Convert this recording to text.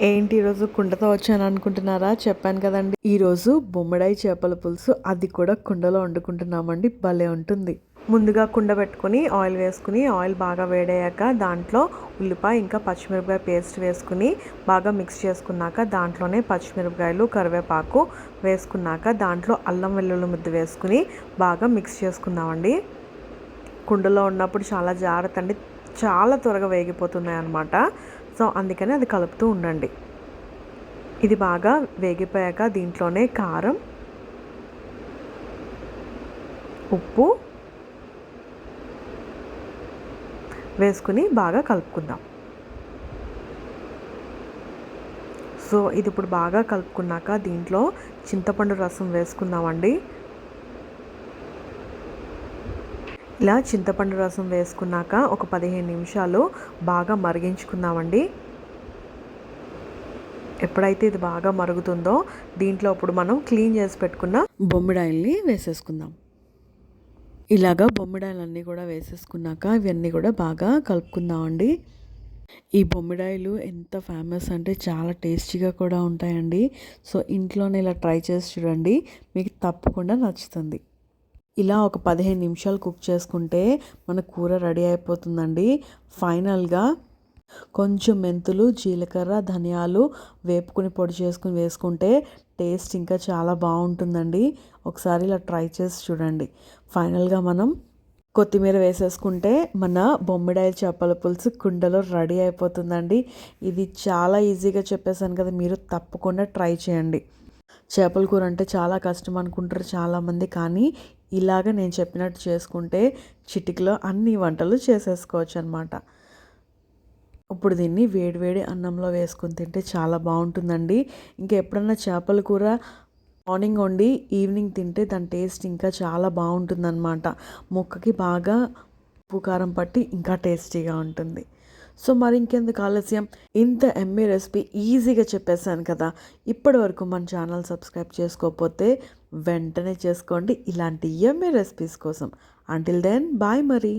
ఏంటి ఈరోజు కుండతో వచ్చాను అనుకుంటున్నారా? చెప్పాను కదండి, ఈరోజు బొమ్మిడాయి చేపల పులుసు, అది కూడా కుండలో వండుకుంటున్నామండి. భలే ఉంటుంది. ముందుగా కుండ పెట్టుకుని ఆయిల్ వేసుకుని, ఆయిల్ బాగా వేడయ్యాక దాంట్లో ఉల్లిపాయ ఇంకా పచ్చిమిరపకాయ పేస్ట్ వేసుకుని బాగా మిక్స్ చేసుకున్నాక దాంట్లోనే పచ్చిమిరపకాయలు కరివేపాకు వేసుకున్నాక దాంట్లో అల్లం వెల్లుల్లి ముద్ద వేసుకుని బాగా మిక్స్ చేసుకుందామండి. కుండలో ఉన్నప్పుడు చాలా జాగ్రత్త అండి, చాలా త్వరగా వేగిపోతున్నాయి అన్నమాట. సో అందుకని అది కలుపుతూ ఉండండి. ఇది బాగా వేగిపోయాక దీంట్లోనే కారం, ఉప్పు వేసుకుని బాగా కలుపుకుందాం. సో ఇది ఇప్పుడు బాగా కలుపుకున్నాక దీంట్లో చింతపండు రసం వేసుకుందామండి. ఇలా చింతపండు రసం వేసుకున్నాక ఒక 15 నిమిషాలు బాగా మరిగించుకుందామండి. ఎప్పుడైతే ఇది బాగా మరుగుతుందో దీంట్లో ఇప్పుడు మనం క్లీన్ చేసి పెట్టుకున్న బొమ్మిడాయిల్ని వేసేసుకుందాం. ఇలాగా బొమ్మిడాయిలన్నీ కూడా వేసేసుకున్నాక ఇవన్నీ కూడా బాగా కలుపుకుందామండి. ఈ బొమ్మిడాయిలు ఎంత ఫేమస్ అంటే చాలా టేస్టీగా కూడా ఉంటాయండి. సో ఇంట్లోనే ఇలా ట్రై చేసి చూడండి, మీకు తప్పకుండా నచ్చుతుంది. ఇలా ఒక 15 నిమిషాలు కుక్ చేసుకుంటే మన కూర రెడీ అయిపోతుందండి. ఫైనల్గా కొంచెం మెంతులు, జీలకర్ర, ధనియాలు వేపుకుని పొడి చేసుకుని వేసుకుంటే టేస్ట్ ఇంకా చాలా బాగుంటుందండి. ఒకసారి ఇలా ట్రై చేసి చూడండి. ఫైనల్గా మనం కొత్తిమీర వేసేసుకుంటే మన బొమ్మిడాయి చేపల పులుసు కుండలో రెడీ అయిపోతుందండి. ఇది చాలా ఈజీగా చెప్పేసాను కదా, మీరు తప్పకుండా ట్రై చేయండి. చేపల కూర అంటే చాలా కష్టం అనుకుంటారు చాలామంది, కానీ ఇలాగ నేను చెప్పినట్టు చేసుకుంటే చిటికలో అన్ని వంటలు చేసేసుకోవచ్చు అనమాట. ఇప్పుడు దీన్ని వేడివేడి అన్నంలో వేసుకొని తింటే చాలా బాగుంటుందండి. ఇంకా ఎప్పుడన్నా చేపల కూర మార్నింగ్ వండి ఈవినింగ్ తింటే దాని టేస్ట్ ఇంకా చాలా బాగుంటుందన్నమాట. ముక్కకి బాగా ఉప్పు కారం పట్టి ఇంకా టేస్టీగా ఉంటుంది. సో మరి ఇంకెందుకు ఆలస్యం, ఇంత ఎమ్మీ రెసిపీ ఈజీగా చెప్పేశాను కదా. ఇప్పటి వరకు మన ఛానల్ సబ్స్క్రైబ్ చేసుకోకపోతే వెంటనే చేసుకోండి ఇలాంటి ఎమ్మీ రెసిపీస్ కోసం. అంటిల్ దెన్ బాయ్ మరి.